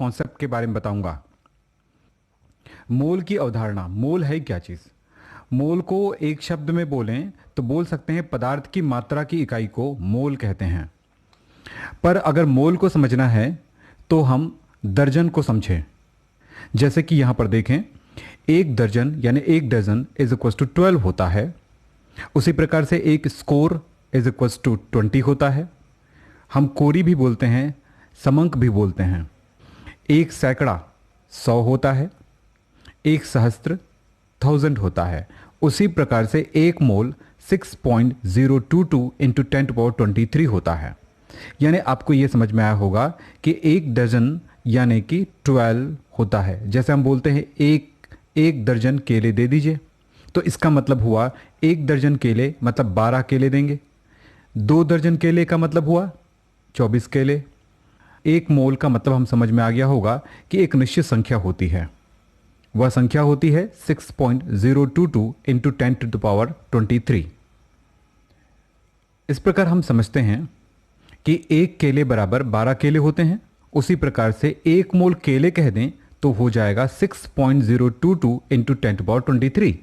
Concept के बारे में बताऊंगा। मोल की अवधारणा, मोल है क्या चीज़? मोल को एक शब्द में बोलें तो बोल सकते हैं पदार्थ की मात्रा की इकाई को मोल कहते हैं। पर अगर मोल को समझना है तो हम दर्जन को समझें। जैसे कि यहाँ पर देखें, एक दर्जन यानी एक डजन इज इक्वल टू 12 होता है। उसी प्रकार से एक स्कोर इज इक्वल टू 20 होता है। हम कोरी भी बोलते हैं, समंक भी बोलते हैं। एक सैकड़ा 100 होता है, एक सहस्त्र 1000 होता है। उसी प्रकार से एक मोल 6.022 इंटू 10⁻23 होता है। यानी आपको यह समझ में आया होगा कि एक डजन यानी कि 12 होता है। जैसे हम बोलते हैं एक दर्जन केले दे दीजिए, तो इसका मतलब हुआ एक दर्जन केले मतलब 12 केले देंगे। 2 दर्जन केले का मतलब हुआ 24 केले। एक मोल का मतलब हम समझ में आ गया होगा कि एक निश्चित संख्या होती है। वह संख्या होती है 6.022 इंटू 10⁻23। इस प्रकार हम समझते हैं कि एक केले बराबर 12 केले होते हैं। उसी प्रकार से एक मोल केले कह दें तो हो जाएगा 6.022 इंटू 10⁻23।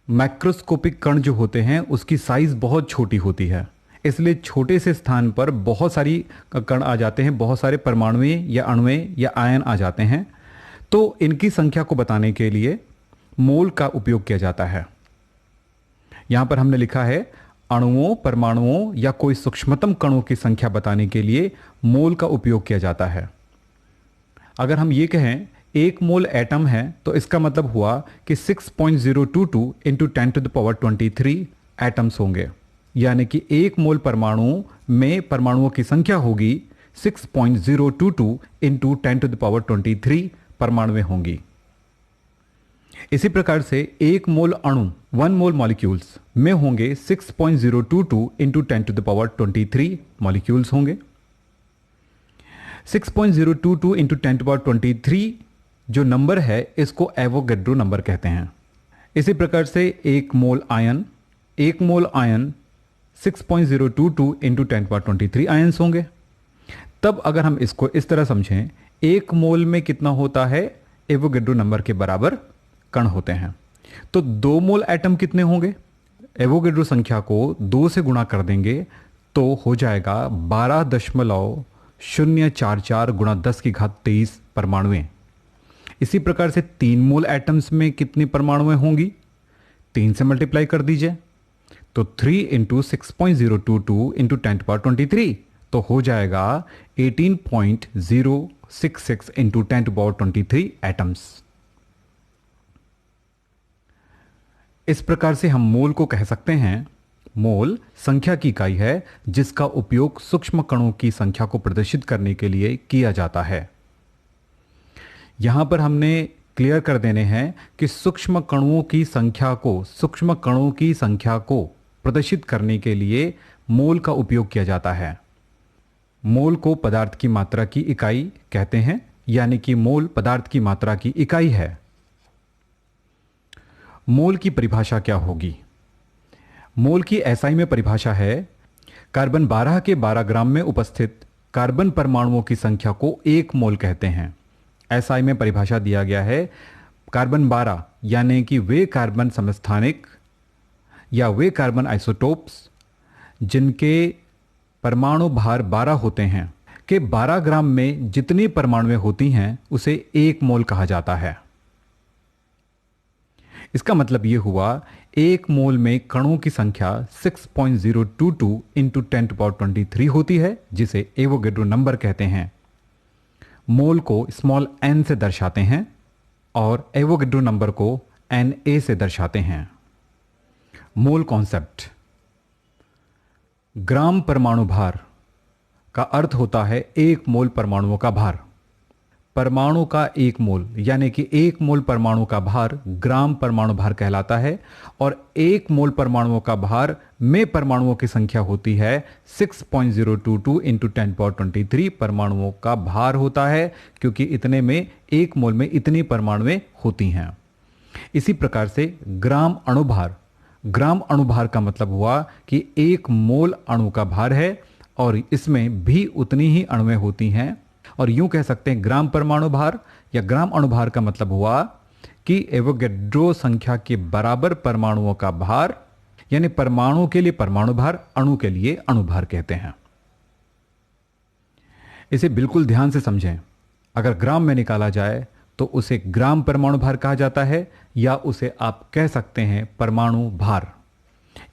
मैक्रोस्कोपिक कण जो होते हैं उसकी साइज बहुत छोटी होती है, इसलिए छोटे से स्थान पर बहुत सारी कण आ जाते हैं, बहुत सारे परमाणुएं या अणुएं या आयन आ जाते हैं। तो इनकी संख्या को बताने के लिए मोल का उपयोग किया जाता है। यहां पर हमने लिखा है अणुओं, परमाणुओं या कोई सूक्ष्मतम कणों की संख्या बताने के लिए मोल का उपयोग किया जाता है। अगर हम ये कहें एक मोल एटम है तो इसका मतलब हुआ कि 6.022 इंटू 10⁻23 एटम्स होंगे। यानी कि एक मोल परमाणु में परमाणुओं की संख्या होगी 6.022 इंटू 10⁻23 परमाणुएं होंगी। इसी प्रकार से एक मोल अणु 1 मोल मॉलिक्यूल्स में होंगे 6.022 इंटू 10⁻23 मॉलिक्यूल्स होंगे। 6.022 इंटू 10⁻23 जो नंबर है इसको एवोगैड्रो नंबर कहते हैं। इसी प्रकार से एक मोल आयन 6.022 इंटू 10⁻23 आयंस होंगे। तब अगर हम इसको इस तरह समझें, एक मोल में कितना होता है, एवोगैड्रो नंबर के बराबर कण होते हैं। तो 2 मोल एटम कितने होंगे? एवोगैड्रो संख्या को 2 से गुणा कर देंगे तो हो जाएगा 12.044 गुणा 10⁻23 परमाणुएं। इसी प्रकार से 3 मोल एटम्स में कितनी परमाणुएं होंगी? 3 से मल्टीप्लाई कर दीजिए तो 3 इंटू 6.022 इंटू 10⁻23 तो हो जाएगा 18.066 इंटू 10⁻23 एटम्स। इस प्रकार से हम मोल को कह सकते हैं, मोल संख्या की इकाई है जिसका उपयोग सूक्ष्म कणों की संख्या को प्रदर्शित करने के लिए किया जाता है। यहां पर हमने क्लियर कर देने हैं कि सूक्ष्म कणों की संख्या को प्रदर्शित करने के लिए मोल का उपयोग किया जाता है। मोल को पदार्थ की मात्रा की इकाई कहते हैं, यानी कि मोल पदार्थ की मात्रा की इकाई है। मोल की परिभाषा क्या होगी? मोल की एसआई में परिभाषा है कार्बन 12 के 12 ग्राम में उपस्थित कार्बन परमाणुओं की संख्या को 1 मोल कहते हैं। एसआई में परिभाषा दिया गया है कार्बन 12 यानी कि वे कार्बन समस्थानिक या वे कार्बन आइसोटोप्स जिनके परमाणु भार 12 होते हैं कि 12 ग्राम में जितनी परमाणुएं होती हैं उसे 1 मोल कहा जाता है। इसका मतलब यह हुआ एक मोल में कणों की संख्या 6.022 इंटू 10⁻23 होती है, जिसे एवोगैड्रो नंबर कहते हैं। मोल को स्मॉल n से दर्शाते हैं और एवोगैड्रो नंबर को Na से दर्शाते हैं। मोल कॉन्सेप्ट, ग्राम परमाणु भार का अर्थ होता है 1 मोल परमाणुओं का भार। परमाणु का 1 मोल यानी कि 1 मोल परमाणु का भार ग्राम परमाणु भार कहलाता है और 1 मोल परमाणुओं का भार में परमाणुओं की संख्या होती है 6.022 इंटू 10⁻23 परमाणुओं का भार होता है, क्योंकि इतने में 1 मोल में इतनी परमाणुएं होती हैं। इसी प्रकार से ग्राम अणुभार का मतलब हुआ कि 1 मोल अणु का भार है और इसमें भी उतनी ही अणुएं होती हैं और यूं कह सकते हैं ग्राम परमाणु भार या ग्राम अणुभार का मतलब हुआ कि एवोगैड्रो संख्या के बराबर परमाणुओं का भार, यानी परमाणु के लिए परमाणु भार, अणु के लिए अणुभार कहते हैं। इसे बिल्कुल ध्यान से समझें। अगर ग्राम में निकाला जाए तो उसे ग्राम परमाणु भार कहा जाता है, या उसे आप कह सकते हैं परमाणु भार।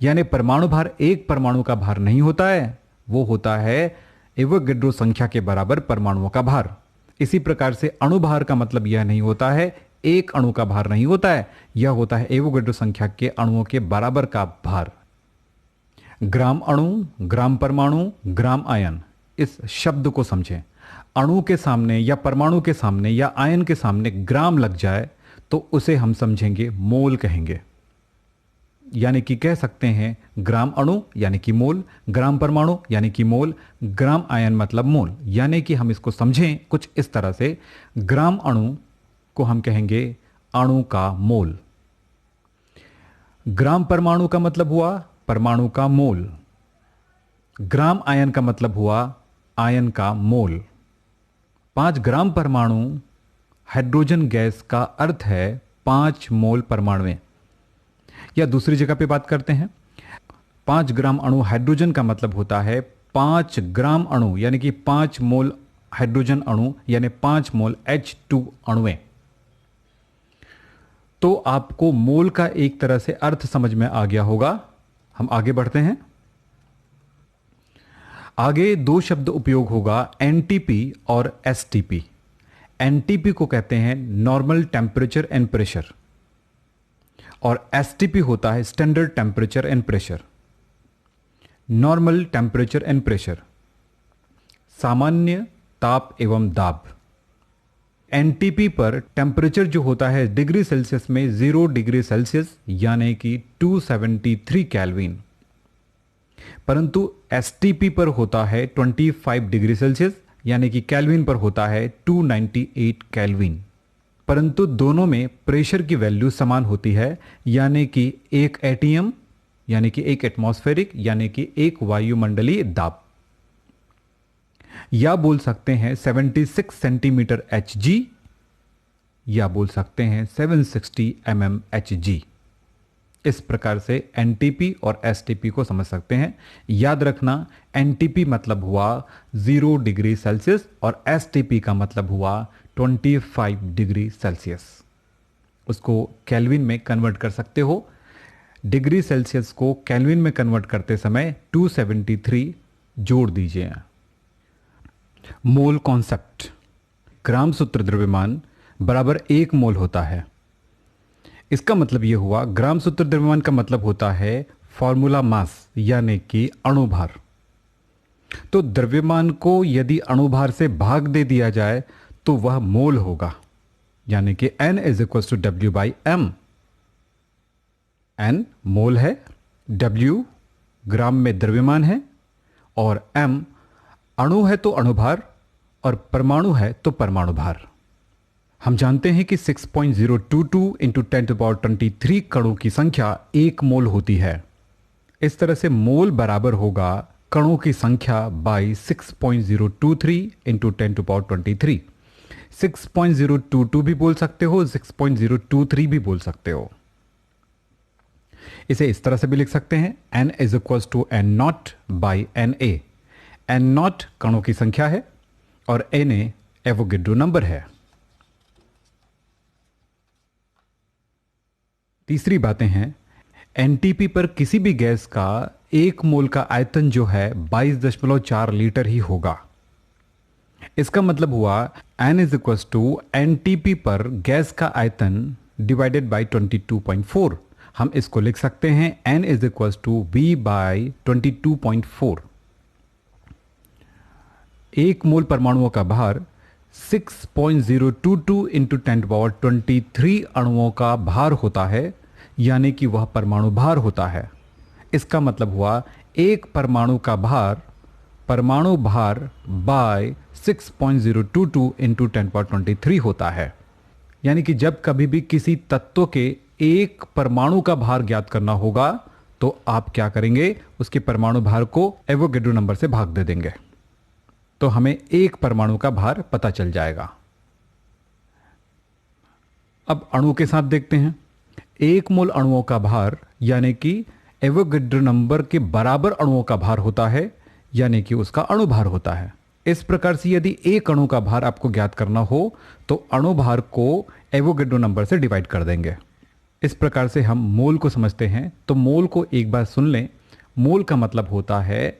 यानी परमाणु भार एक परमाणु का भार नहीं होता है, वो होता है एवोगैड्रो संख्या के बराबर परमाणुओं का भार। इसी प्रकार से अणुभार का मतलब यह नहीं होता है एक अणु का भार नहीं होता है, यह होता है एवोगैड्रो संख्या के अणुओं के बराबर का भार। ग्राम अणु, ग्राम परमाणु, ग्राम आयन, इस शब्द को समझें। अणु के सामने या परमाणु के सामने या आयन के सामने ग्राम लग जाए तो उसे हम समझेंगे मोल कहेंगे। यानी कि कह सकते हैं ग्राम अणु यानी कि मोल, ग्राम परमाणु यानी कि मोल, ग्राम आयन मतलब मोल। यानी कि हम इसको समझें कुछ इस तरह से, ग्राम अणु को हम कहेंगे अणु का मोल, ग्राम परमाणु का मतलब हुआ परमाणु का मोल, ग्राम आयन का मतलब हुआ आयन का मोल। 5 ग्राम परमाणु हाइड्रोजन गैस का अर्थ है 5 मोल परमाणुएं। या दूसरी जगह पे बात करते हैं, 5 ग्राम अणु हाइड्रोजन का मतलब होता है 5 ग्राम अणु यानी कि 5 मोल हाइड्रोजन अणु यानी 5 मोल H2 अणुएं। तो आपको मोल का एक तरह से अर्थ समझ में आ गया होगा। हम आगे बढ़ते हैं। आगे 2 शब्द उपयोग होगा, एनटीपी और एसटीपी। एनटीपी को कहते हैं नॉर्मल टेम्परेचर एंड प्रेशर, और एसटीपी होता है standard temperature and pressure. Normal temperature and pressure, सामान्य ताप एवं दाब। एनटीपी पर टेम्परेचर जो होता है डिग्री सेल्सियस में 0 डिग्री सेल्सियस यानी कि 273 केल्विन, परंतु एसटीपी पर होता है 25 डिग्री सेल्सियस यानी कि केल्विन पर होता है 298 केल्विन। परंतु दोनों में प्रेशर की वैल्यू समान होती है, यानी कि 1 एटीएम यानी कि 1 एटमॉस्फेरिक यानी कि 1 वायुमंडलीय दाब, या बोल सकते हैं 76 सेंटीमीटर Hg, या बोल सकते हैं 760 Hg। इस प्रकार से एनटीपी और एसटीपी को समझ सकते हैं। याद रखना, एनटीपी मतलब हुआ 0 डिग्री सेल्सियस और एसटीपी का मतलब हुआ 25 डिग्री सेल्सियस। उसको केल्विन में कन्वर्ट कर सकते हो। डिग्री सेल्सियस को केल्विन में कन्वर्ट करते समय 273 जोड़ दीजिए। मोल कॉन्सेप्ट, ग्राम सूत्र द्रव्यमान बराबर 1 मोल होता है। इसका मतलब यह हुआ, ग्राम सूत्र द्रव्यमान का मतलब होता है फॉर्मूला मास यानी कि अणुभार। तो द्रव्यमान को यदि अणुभार से भाग दे दिया जाए तो वह मोल होगा, यानी कि N = W/m। N मोल है, W ग्राम में द्रव्यमान है, और m अणु है तो अणुभार, और परमाणु है तो परमाणु भार। हम जानते हैं कि 6.022 × 10⁻23 कणों की संख्या 1 मोल होती है। इस तरह से मोल बराबर होगा कणों की संख्या बाई 6.023 × 10⁻23। 6.022 भी बोल सकते हो, 6.023 भी बोल सकते हो। इसे इस तरह से भी लिख सकते हैं, N = N0/Na। N0 कणों की संख्या है और Na एवोगैड्रो नंबर है। तीसरी बातें हैं, एनटीपी पर किसी भी गैस का 1 मोल का आयतन जो है 22.4 लीटर ही होगा। इसका मतलब हुआ N = NTP पर गैस का आयतन डिवाइडेड बाई 22.4। हम इसको लिख सकते हैं N = V/22.4। 1 मोल परमाणुओं का भार 6.022 × 10⁻23 अणुओं का भार होता है, यानी कि वह परमाणु भार होता है। इसका मतलब हुआ एक परमाणु का भार परमाणु भार बाय 6.022 × 10⁻23 होता है। यानी कि जब कभी भी किसी तत्व के एक परमाणु का भार ज्ञात करना होगा तो आप क्या करेंगे, उसके परमाणु भार को एवोगैड्रो नंबर से भाग दे देंगे। तो हमें एक परमाणु का भार पता चल जाएगा। अब अणु के साथ देखते हैं। एक मोल अणुओं का भार यानी कि एवोगैड्रो नंबर के बराबर अणुओं का भार होता है, यानी कि उसका अणु भार होता है। इस प्रकार से यदि एक अणु का भार आपको ज्ञात करना हो तो अणु भार को एवोगैड्रो नंबर से डिवाइड कर देंगे। इस प्रकार से हम मोल को समझते हैं। तो मोल को एक बार सुन लें। मोल का मतलब होता है,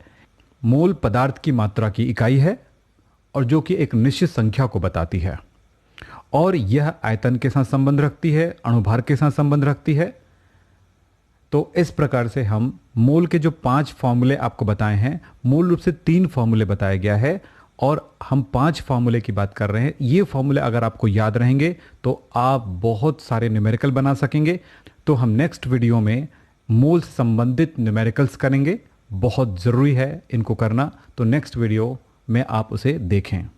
मोल पदार्थ की मात्रा की इकाई है और जो कि एक निश्चित संख्या को बताती है, और यह आयतन के साथ संबंध रखती है, अणुभार के साथ संबंध रखती है। तो इस प्रकार से हम मोल के जो 5 फॉर्मूले आपको बताए हैं, मूल रूप से 3 फॉर्मूले बताया गया है और हम 5 फॉर्मूले की बात कर रहे हैं। ये फॉर्मूले अगर आपको याद रहेंगे तो आप बहुत सारे न्यूमेरिकल बना सकेंगे। तो हम नेक्स्ट वीडियो में मोल से संबंधित न्यूमेरिकल्स करेंगे। बहुत ज़रूरी है इनको करना, तो नेक्स्ट वीडियो में आप उसे देखें।